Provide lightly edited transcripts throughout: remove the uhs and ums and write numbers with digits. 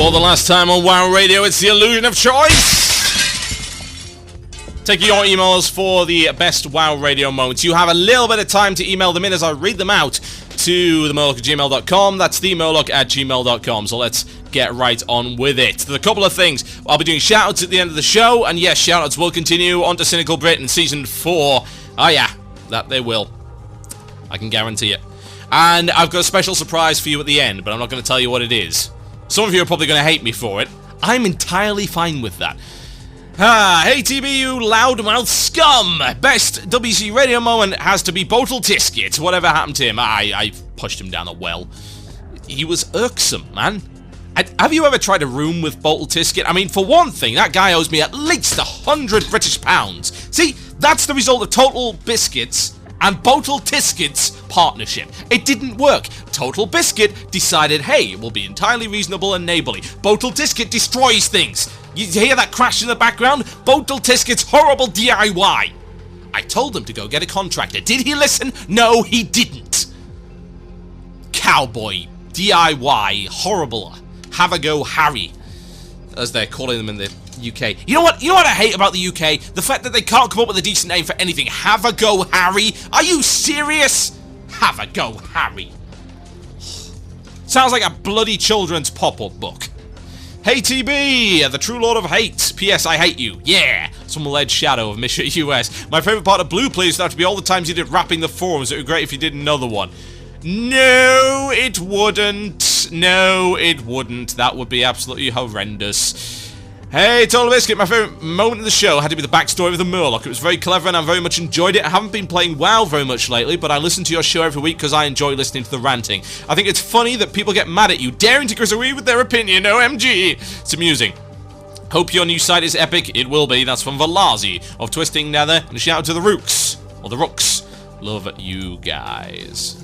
For the last time on WoW Radio, it's the illusion of choice! Take your emails for the best WoW Radio moments. You have a little bit of time to email them in as I read them out to themurloc@gmail.com. That's themurloc@gmail.com. So let's get right on with it. There's a couple of things. I'll be doing shoutouts at the end of the show, and yes, shoutouts will continue on to Cynical Brit in Season 4. Oh yeah, that they will. I can guarantee it. And I've got a special surprise for you at the end, but I'm not going to tell you what it is. Some of you are probably going to hate me for it. I'm entirely fine with that. Hey TB, you loudmouth scum! Best WC radio moment has to be Botal Tisket. Whatever happened to him, I pushed him down the well. He was irksome, man. Have you ever tried a room with Botal Tisket? I mean, for one thing, that guy owes me at least 100 British pounds. See, that's the result of Total Biscuits and Botal Tisket's partnership. It didn't work. Total Biscuit decided, hey, it will be entirely reasonable and neighbourly. Botal Tisket destroys things. You hear that crash in the background? Botal Tisket's horrible DIY. I told him to go get a contractor. Did he listen? No, he didn't. Cowboy, DIY, horrible. Have a go Harry, as they're calling them in the UK. You know what I hate about the UK? The fact that they can't come up with a decent name for anything. Have a go Harry? Are you serious? Have a go Harry. Sounds like a bloody children's pop-up book. Hey TB, the true lord of hate. P.S. I hate you. Yeah. Some alleged shadow of Misha US. My favourite part of Blue Please would have to be all the times you did rapping the forums. It would be great if you did another one. No, it wouldn't. No, it wouldn't. That would be absolutely horrendous. Hey, Total Biscuit, my favourite moment of the show had to be the backstory of the Murloc. It was very clever and I very much enjoyed it. I haven't been playing WoW very much lately, but I listen to your show every week because I enjoy listening to the ranting. I think it's funny that people get mad at you, daring to disagree with their opinion. OMG! It's amusing. Hope your new site is epic. It will be. That's from Valazi of Twisting Nether. And a shout out to the Rooks. Or the Rooks. Love you guys.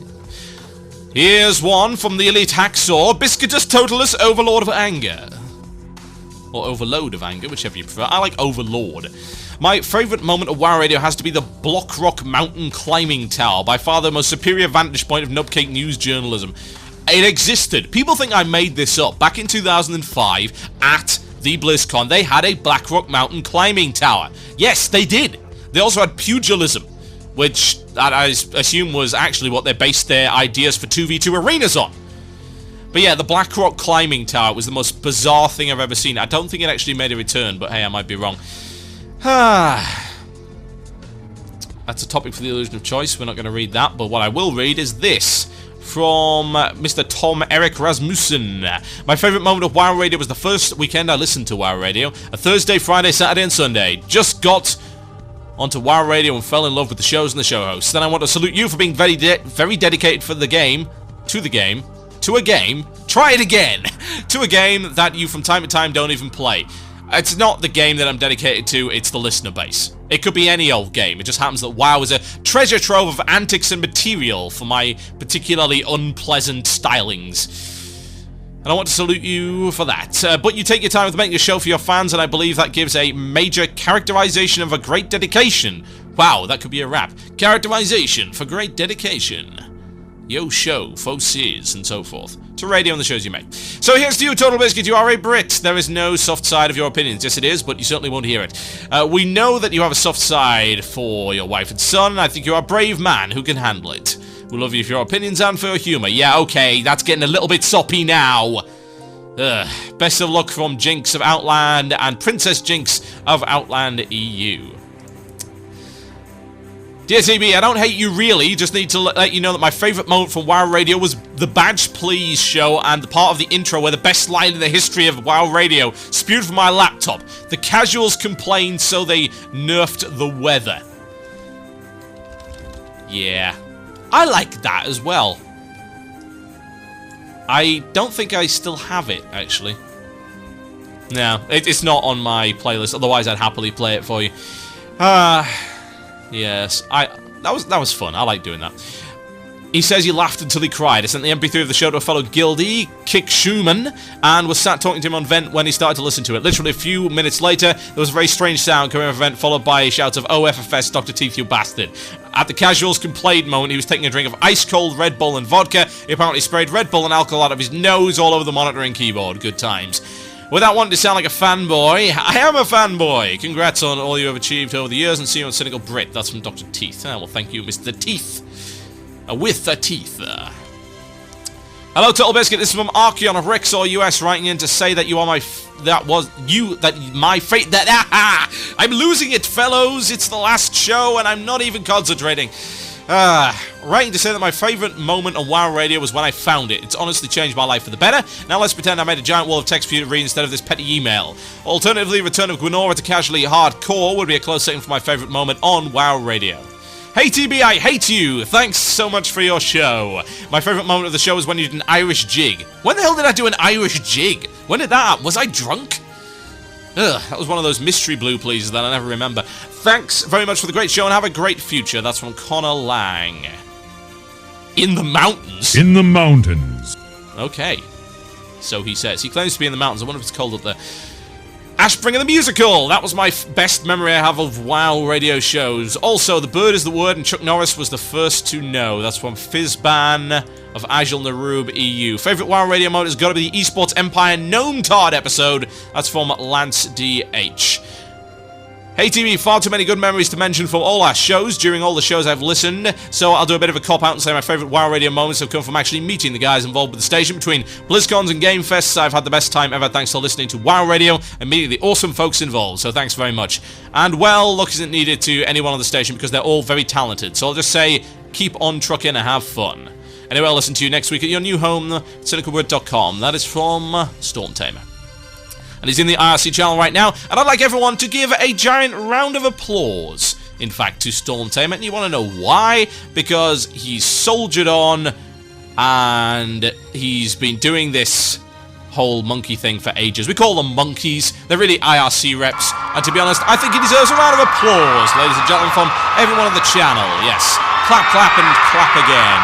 Here's one from the Elite Hacksaw. Biscuitus Totalus, Overlord of Anger. Or Overload of Anger, whichever you prefer. I like Overlord. My favourite moment of WoW Radio has to be the Block Rock Mountain Climbing Tower. By far the most superior vantage point of Nubcake news journalism. It existed. People think I made this up. Back in 2005, at the BlizzCon, they had a Black Rock Mountain Climbing Tower. Yes, they did. They also had pugilism, which I assume was actually what they based their ideas for 2v2 arenas on. But yeah, the Black Rock Climbing Tower was the most bizarre thing I've ever seen. I don't think it actually made a return, but hey, I might be wrong. That's a topic for the illusion of choice. We're not going to read that, but what I will read is this from Mr. Tom Eric Rasmussen. My favourite moment of WoW Radio was the first weekend I listened to WoW Radio. A Thursday, Friday, Saturday and Sunday. Just got onto WoW Radio and fell in love with the shows and the show hosts. Then I want to salute you for being very dedicated to a game, try it again, to a game that you from time to time don't even play. It's not the game that I'm dedicated to, it's the listener base. It could be any old game, it just happens that WoW is a treasure trove of antics and material for my particularly unpleasant stylings. And I want to salute you for that. But you take your time with making a show for your fans, and I believe that gives a major characterization of a great dedication. Wow, that could be a rap. Characterization for great dedication. Yo show, faux and so forth. To radio and the shows you make. So here's to you, Total Biscuit. You are a Brit. There is no soft side of your opinions. Yes, it is, but you certainly won't hear it. We know that you have a soft side for your wife and son, and I think you're a brave man who can handle it. We love you for your opinions and for your humour. Yeah, okay, that's getting a little bit soppy now. Best of luck from Jinx of Outland and Princess Jinx of Outland EU. Dear TB, I don't hate you really, just need to let you know that my favourite moment from WoW Radio was the Badge Please show and the part of the intro where the best line in the history of WoW Radio spewed from my laptop. The casuals complained, so they nerfed the weather. Yeah. I like that as well. I don't think I still have it, actually. No, it's not on my playlist, otherwise I'd happily play it for you. Yes, that was fun. I like doing that. He says he laughed until he cried. I sent the MP3 of the show to a fellow guildie, Kick Schumann, and was sat talking to him on Vent when he started to listen to it. Literally a few minutes later, there was a very strange sound coming from Vent, followed by shouts of OFFS, Dr. Teeth, you bastard. At the casuals complained moment, he was taking a drink of ice-cold Red Bull and vodka. He apparently sprayed Red Bull and alcohol out of his nose all over the monitoring keyboard. Good times. Without wanting to sound like a fanboy, I am a fanboy. Congrats on all you have achieved over the years, and see you on Cynical Brit. That's from Dr. Teeth. Well, thank you, Mr. Teeth. With the teeth. Hello, Total Biscuit. This is from Archeon of Rexor US, writing in to say that you are my fate. I'm losing it, fellows. It's the last show, and I'm not even concentrating. Writing to say that my favourite moment on WoW Radio was when I found it. It's honestly changed my life for the better. Now let's pretend I made a giant wall of text for you to read instead of this petty email. Alternatively, Return of Gwenora to Casually Hardcore would be a close second for my favourite moment on WoW Radio. Hey TB, I hate you! Thanks so much for your show. My favourite moment of the show was when you did an Irish jig. When the hell did I do an Irish jig? When did that happen? Was I drunk? Ugh, that was one of those mystery blue pleases that I never remember. Thanks very much for the great show and have a great future. That's from Connor Lang. In the mountains? In the mountains. Okay. So he says. He claims to be in the mountains. I wonder if it's cold up there. Ashbringer the Musical! That was my best memory I have of WoW radio shows. Also, The Bird is the Word and Chuck Norris was the first to know. That's from Fizban of Agil Narub EU. Favourite WoW radio mode has got to be the Esports Empire Gnome Tard episode. That's from Lance DH. Hey TV, far too many good memories to mention from all our shows during all the shows I've listened, so I'll do a bit of a cop-out and say my favourite WoW Radio moments have come from actually meeting the guys involved with the station. Between BlizzCons and Game Fests, I've had the best time ever thanks to listening to WoW Radio and meeting the awesome folks involved, so thanks very much. And well, luck isn't needed to anyone on the station because they're all very talented, so I'll just say, keep on trucking and have fun. Anyway, I'll listen to you next week at your new home, cynicalword.com. That is from Stormtamer. And he's in the IRC channel right now, and I'd like everyone to give a giant round of applause, in fact, to Stormtamer. And you want to know why? Because he's soldiered on, and he's been doing this whole monkey thing for ages. We call them monkeys. They're really IRC reps, and to be honest, I think he deserves a round of applause, ladies and gentlemen, from everyone on the channel. Yes, clap, clap, and clap again.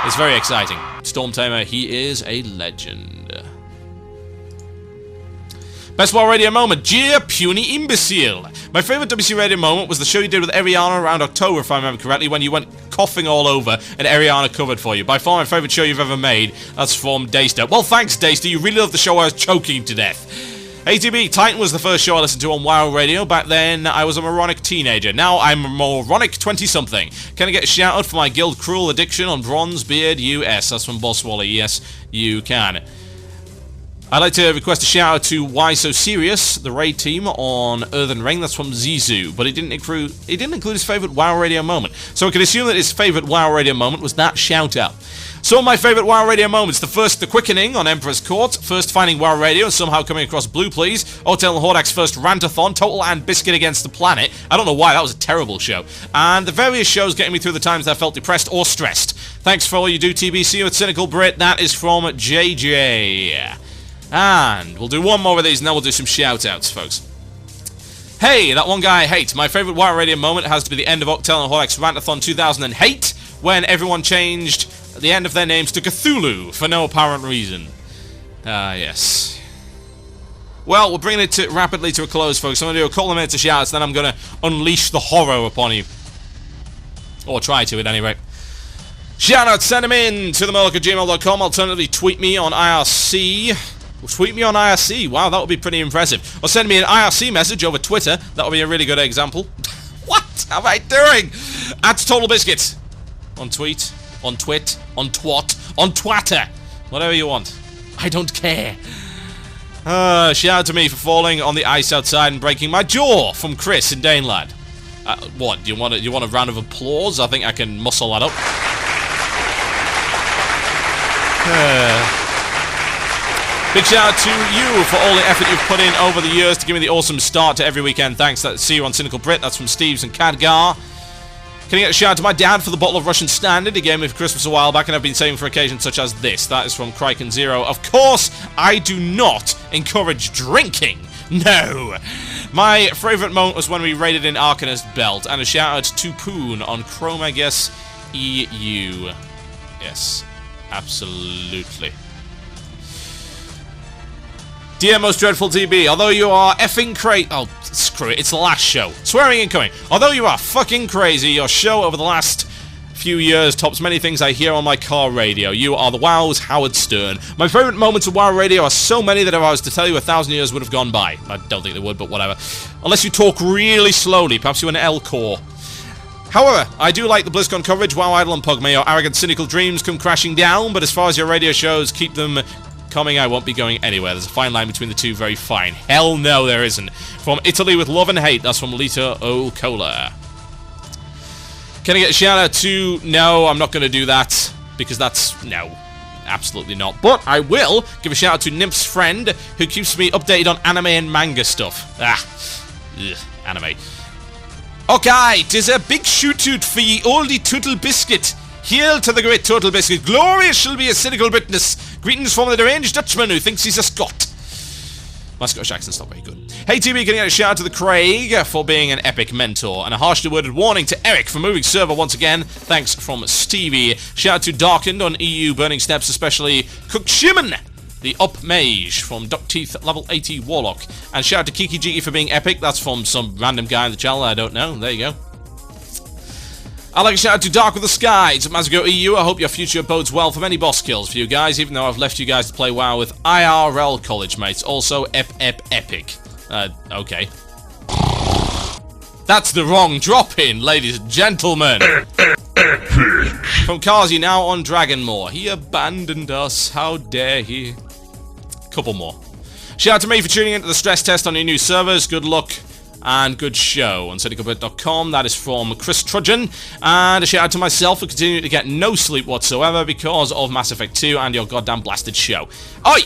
It's very exciting. Stormtamer, he is a legend. Best WoW Radio moment, dear puny imbecile. My favourite WC Radio moment was the show you did with Ariana around October, if I remember correctly, when you went coughing all over and Ariana covered for you. By far my favourite show you've ever made. That's from Dayster. Well, thanks, Dayster. You really loved the show I was choking to death. ATB, Titan was the first show I listened to on WoW Radio. Back then, I was a moronic teenager. Now, I'm a moronic 20-something. Can I get a shout-out for my guild Cruel Addiction on Bronzebeard US? That's from Boss Wally. Yes, you can. I'd like to request a shout out to Why So Serious, the raid team on Earthen Ring. That's from Zizu, but he didn't include his favourite WoW Radio moment. So I can assume that his favourite WoW Radio moment was that shout out. Some of my favourite WoW Radio moments: the quickening on Emperor's Court, first finding WoW Radio and somehow coming across Blue Please, Hotel and Hordak's first rantathon, Total and Biscuit Against the Planet. I don't know why, that was a terrible show. And the various shows getting me through the times that I felt depressed or stressed. Thanks for all you do, TBC with Cynical Brit. That is from JJ. And we'll do one more of these and then we'll do some shout-outs, folks. Hey, that one guy I hate. My favourite WoW Radio moment has to be the end of Octel and Hordak's Rantathon 2008, when everyone changed the end of their names to Cthulhu for no apparent reason. Yes. Well, we're bringing it rapidly to a close, folks. I'm going to do a couple of minutes of shout-outs, then I'm going to unleash the horror upon you. Or try to, at any rate. Shout-outs, send them in to themurloc@gmail.com. Alternatively, tweet me on IRC. Tweet me on IRC. Wow, that would be pretty impressive. Or send me an IRC message over Twitter. That would be a really good example. What am I doing? At Total Biscuit. On tweet, on twit, on twat, on twatter. Whatever you want. I don't care. Shout out to me for falling on the ice outside and breaking my jaw, from Chris in Danelad. What? Do you want a round of applause? I think I can muscle that up. Big shout out to you for all the effort you've put in over the years to give me the awesome start to every weekend. Thanks. See you on Cynical Brit. That's from Steves and Cadgar. Can I get a shout out to my dad for the bottle of Russian Standard he gave me for Christmas a while back, and I've been saving for occasions such as this. That is from Criken Zero. Of course, I do not encourage drinking. No. My favourite moment was when we raided in Arcanist Belt, and a shout out to Poon on Chrome, I guess. EU. Yes, absolutely. Dear Most Dreadful TB, although you are effing crazy... Oh, screw it, it's the last show. Swearing incoming. Although you are fucking crazy, your show over the last few years tops many things I hear on my car radio. You are the WoW's Howard Stern. My favourite moments of WoW radio are so many that if I was to tell you 1,000 years would have gone by. I don't think they would, but whatever. Unless you talk really slowly, perhaps you're an L-core. However, I do like the BlizzCon coverage. WoW Idle and Pug. May your arrogant, cynical dreams come crashing down, but as far as your radio shows, keep them coming. I won't be going anywhere. There's a fine line between the two, very fine. Hell no, there isn't. From Italy with love and hate, that's from Lita O'Cola. Can I get a shout out to... No, I'm not going to do that, because that's... No, absolutely not. But I will give a shout out to Nymph's friend, who keeps me updated on anime and manga stuff. Anime. Okay, 'tis a big shoot-toot for ye oldie Tootle Biscuit. Hail to the great Tootle Biscuit. Glorious shall be a cynical witness. Greetings from the deranged Dutchman who thinks he's a Scot. My Scottish accent's not very good. Hey TB, can you get a shout out to the Craig for being an epic mentor, and a harshly worded warning to Eric for moving server once again. Thanks from Stevie. Shout out to Darkened on EU Burning Steps, especially Cookshiman, the Up Mage from Duckteeth level 80 Warlock. And shout out to Kiki Jiki for being epic. That's from some random guy in the channel I don't know. There you go. I'd like a shout out to Dark with the Skies. Mazigo EU, I hope your future bodes well for many boss kills for you guys, even though I've left you guys to play WoW with IRL college mates. Also, epic. Okay. That's the wrong drop-in, ladies and gentlemen. From Kazi, now on Dragonmore. He abandoned us. How dare he? Couple more. Shout out to me for tuning into the stress test on your new servers. Good luck. And good show on cynicalbrit.com. That is from Chris Trudgeon. And a shout out to myself for continuing to get no sleep whatsoever because of Mass Effect 2 and your goddamn blasted show. Oh,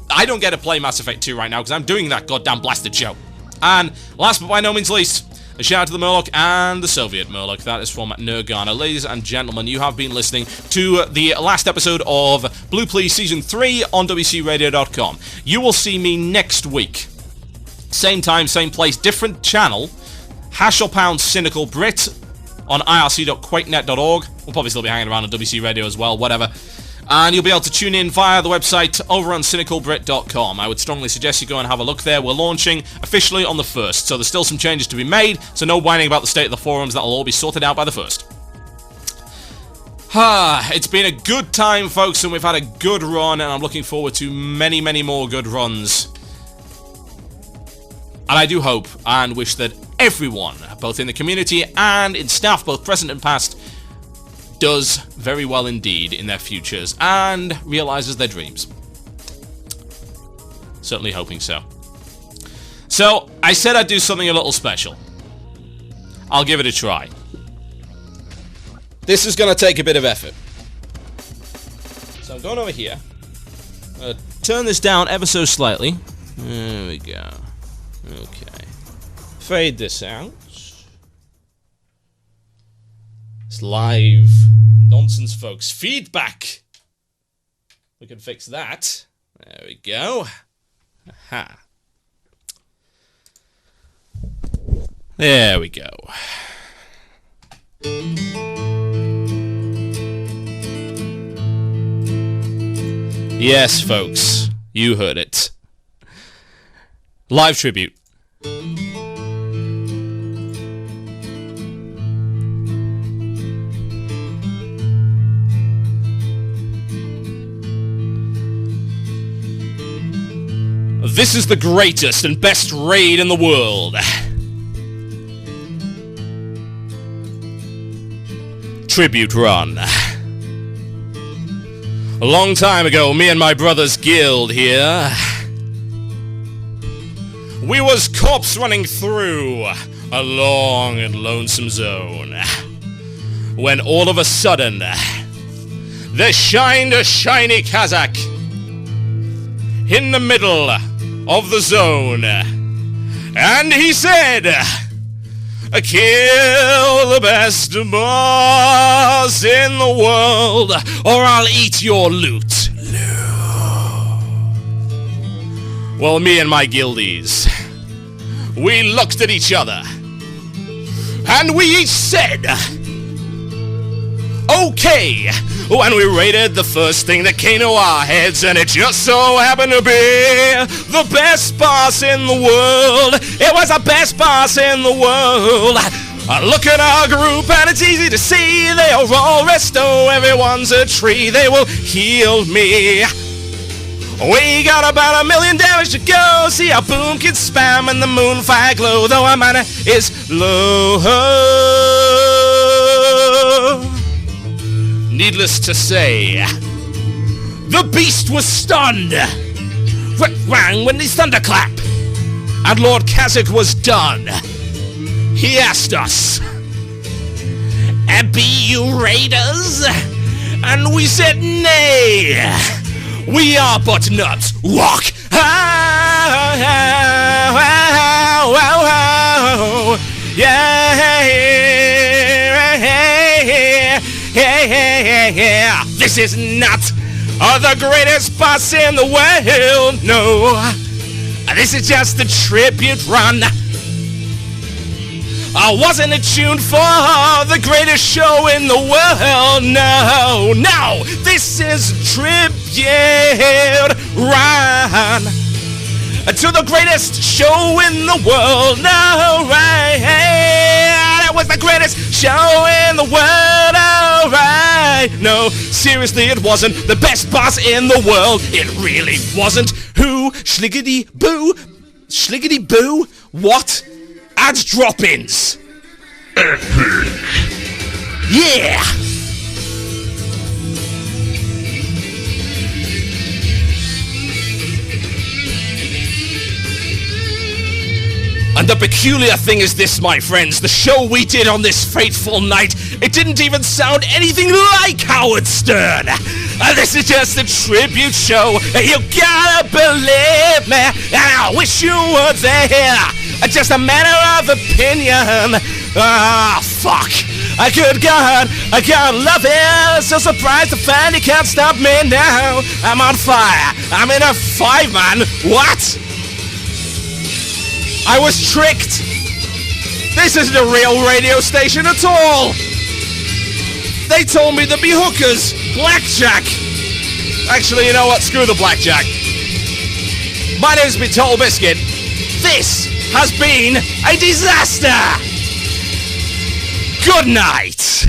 I don't get to play Mass Effect 2 right now because I'm doing that goddamn blasted show. And last but by no means least, a shout out to the Murloc and the Soviet Murloc. That is from Nurgana. Ladies and gentlemen, you have been listening to the last episode of Blue Please Season 3 on WCRadio.com. You will see me next week. Same time, same place, different channel. Hash or pound Cynical Brit on irc.quakenet.org. We'll probably still be hanging around on WC Radio as well, whatever. And you'll be able to tune in via the website over on cynicalbrit.com. I would strongly suggest you go and have a look there. We're launching officially on the 1st, so there's still some changes to be made, so no whining about the state of the forums. That'll all be sorted out by the 1st. It's been a good time, folks, and we've had a good run, and I'm looking forward to many, many more good runs. And I do hope and wish that everyone, both in the community and in staff, both present and past, does very well indeed in their futures and realizes their dreams. Certainly hoping so. So, I said I'd do something a little special. I'll give it a try. This is going to take a bit of effort. So I'm going over here. Turn this down ever so slightly. There we go. Okay. Fade this out. It's live nonsense, folks. Feedback! We can fix that. There we go. Aha. There we go. Yes, folks. You heard it. Live tribute. This is the greatest and best raid in the world. Tribute run. A long time ago, me and my brother's guild here, we was corpse running through a long and lonesome zone, when all of a sudden, there shined a shiny Kazakh in the middle of the zone, and he said, kill the best boss in the world, or I'll eat your loot. Well, me and my guildies, we looked at each other, and we each said, Okay, when we raided, the first thing that came to our heads, and it just so happened to be the best boss in the world. It was the best boss in the world. Look at our group, and it's easy to see they are all resto. Everyone's a tree. They will heal me. We got about 1 million damage to go. See our boom can spam and the moonfire glow, though our mana is low. Needless to say, the beast was stunned. Rang when the thunderclap, and Lord Kazakh was done. He asked us, "Be you raiders?" And we said, "Nay, we are but nuts." Walk. Yeah. This is not the greatest boss in the world. No, this is just a tribute run. I wasn't attuned for the greatest show in the world. No, this is tribute run to the greatest show in the world. No, right? That was the greatest show in the world. All right. No, seriously, it wasn't the best boss in the world. It really wasn't. Who? Schliggity boo? Schliggity boo? What? Add drop-ins. Epic. Yeah. And the peculiar thing is this, my friends, the show we did on this fateful night, it didn't even sound anything like Howard Stern. This is just a tribute show. You gotta believe me, and I wish you were there. Just a matter of opinion. Fuck. Good God, I gotta love it. So surprised to find you can't stop me now. I'm on fire. I'm in a 5-man. What? I was tricked. This isn't a real radio station at all. They told me there'd be hookers. Blackjack. Actually, you know what? Screw the blackjack. My name's been Total Biscuit. This has been a disaster. Good night.